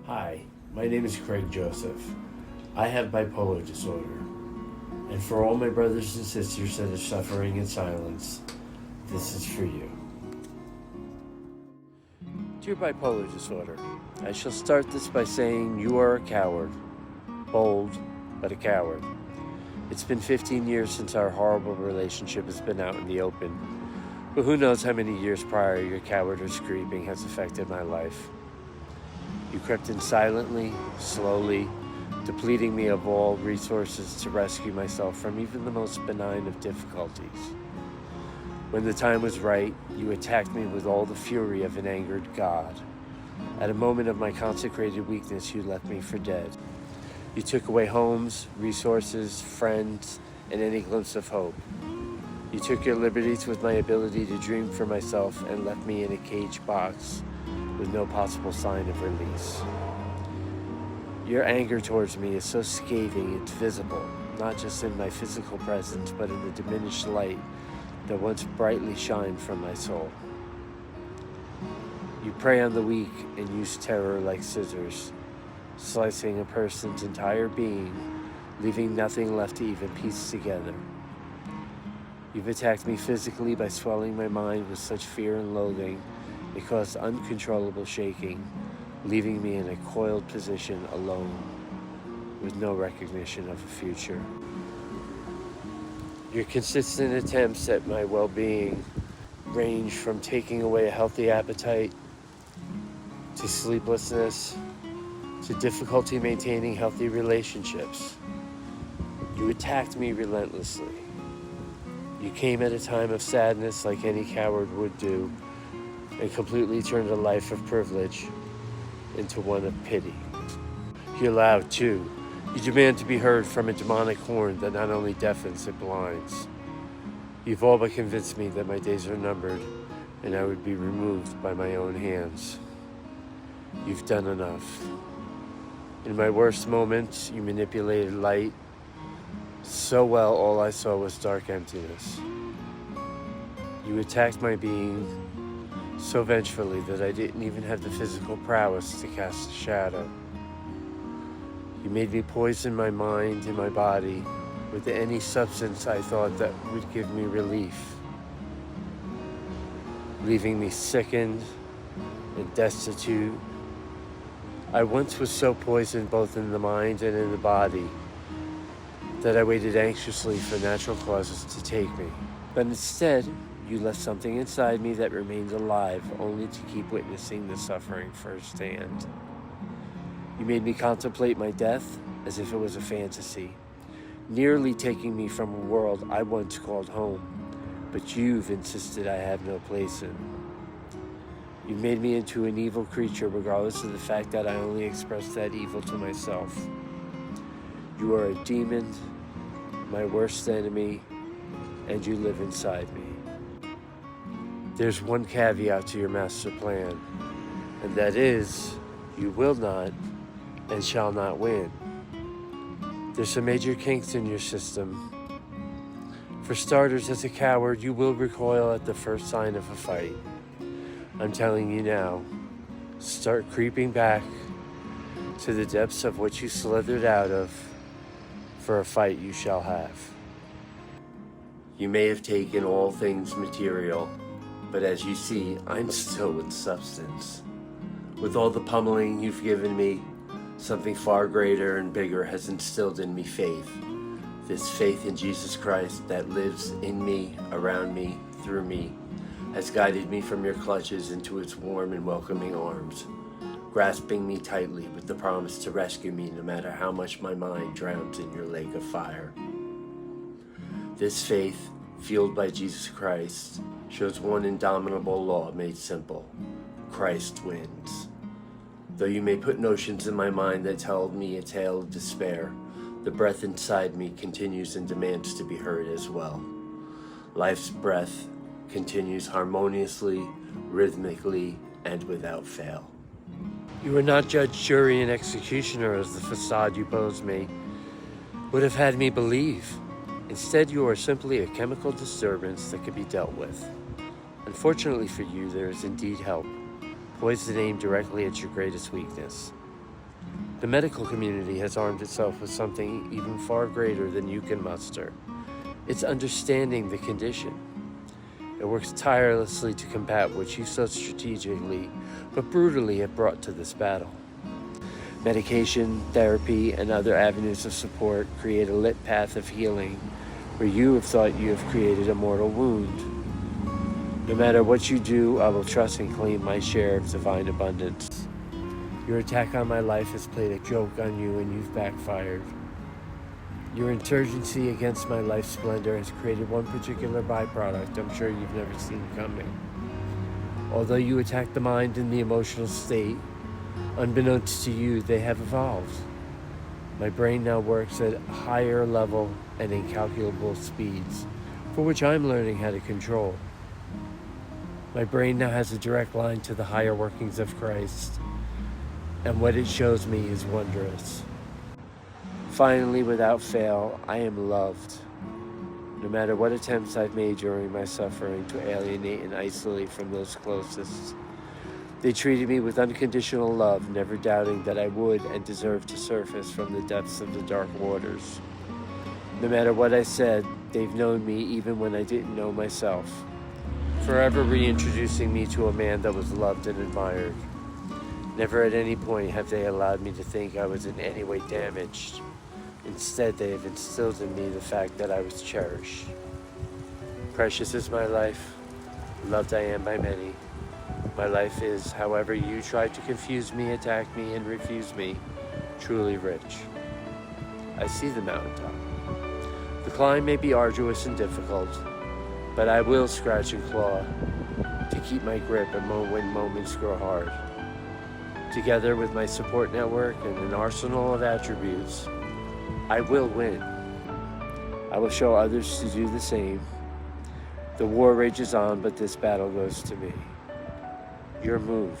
Hi, my name is Craig Joseph. I have bipolar disorder. And for all my brothers and sisters that are suffering in silence, this is for you. Dear bipolar disorder, I shall start this by saying you are a coward. Bold, but a coward. It's been 15 years since our horrible relationship has been out in the open. But who knows how many years prior your coward or screaming has affected my life. You crept in silently, slowly, depleting me of all resources to rescue myself from even the most benign of difficulties. When the time was right, you attacked me with all the fury of an angered God. At a moment of my consecrated weakness, you left me for dead. You took away homes, resources, friends, and any glimpse of hope. You took your liberties with my ability to dream for myself and left me in a cage box with no possible sign of release. Your anger towards me is so scathing it's visible, not just in my physical presence, but in the diminished light that once brightly shined from my soul. You prey on the weak and use terror like scissors, slicing a person's entire being, leaving nothing left to even piece together. You've attacked me physically by swelling my mind with such fear and loathing it caused uncontrollable shaking, leaving me in a coiled position alone, with no recognition of a future. Your consistent attempts at my well-being range from taking away a healthy appetite, to sleeplessness, to difficulty maintaining healthy relationships. You attacked me relentlessly. You came at a time of sadness like any coward would do, and completely turned a life of privilege into one of pity. You're loud too. You demand to be heard from a demonic horn that not only deafens, it blinds. You've all but convinced me that my days are numbered and I would be removed by my own hands. You've done enough. In my worst moments, you manipulated light so well all I saw was dark emptiness. You attacked my being so vengefully that I didn't even have the physical prowess to cast a shadow. You made me poison my mind and my body with any substance I thought that would give me relief, leaving me sickened and destitute. I once was so poisoned both in the mind and in the body that I waited anxiously for natural causes to take me. But instead, you left something inside me that remained alive only to keep witnessing the suffering firsthand. You made me contemplate my death as if it was a fantasy, nearly taking me from a world I once called home, but you've insisted I have no place in. You made me into an evil creature regardless of the fact that I only expressed that evil to myself. You are a demon, my worst enemy, and you live inside me. There's one caveat to your master plan, and that is, you will not and shall not win. There's some major kinks in your system. For starters, as a coward, you will recoil at the first sign of a fight. I'm telling you now, start creeping back to the depths of what you slithered out of for a fight you shall have. You may have taken all things material, but as you see, I'm still with substance. With all the pummeling you've given me, something far greater and bigger has instilled in me faith. This faith in Jesus Christ that lives in me, around me, through me, has guided me from your clutches into its warm and welcoming arms, grasping me tightly with the promise to rescue me no matter how much my mind drowns in your lake of fire. This faith, fueled by Jesus Christ, shows one indomitable law made simple: Christ wins. Though you may put notions in my mind that tell me a tale of despair, the breath inside me continues and demands to be heard as well. Life's breath continues harmoniously, rhythmically, and without fail. You are not judge, jury, and executioner as the facade you pose me would have had me believe. Instead, you are simply a chemical disturbance that can be dealt with. Unfortunately for you, there is indeed help, poised and aimed directly at your greatest weakness. The medical community has armed itself with something even far greater than you can muster. It's understanding the condition. It works tirelessly to combat what you so strategically but brutally have brought to this battle. Medication, therapy, and other avenues of support create a lit path of healing where you have thought you have created a mortal wound. No matter what you do, I will trust and claim my share of divine abundance. Your attack on my life has played a joke on you and you've backfired. Your insurgency against my life's splendor has created one particular byproduct I'm sure you've never seen coming. Although you attack the mind and the emotional state, unbeknownst to you, they have evolved. My brain now works at a higher level and incalculable speeds, for which I'm learning how to control. My brain now has a direct line to the higher workings of Christ, and what it shows me is wondrous. Finally, without fail, I am loved. No matter what attempts I've made during my suffering to alienate and isolate from those closest, they treated me with unconditional love, never doubting that I would and deserved to surface from the depths of the dark waters. No matter what I said, they've known me even when I didn't know myself, forever reintroducing me to a man that was loved and admired. Never at any point have they allowed me to think I was in any way damaged. Instead, they have instilled in me the fact that I was cherished. Precious is my life, loved I am by many. My life is, however you try to confuse me, attack me, and refuse me, truly rich. I see the mountaintop. The climb may be arduous and difficult, but I will scratch and claw to keep my grip when moments grow hard. Together with my support network and an arsenal of attributes, I will win. I will show others to do the same. The war rages on, but this battle goes to me. Your move.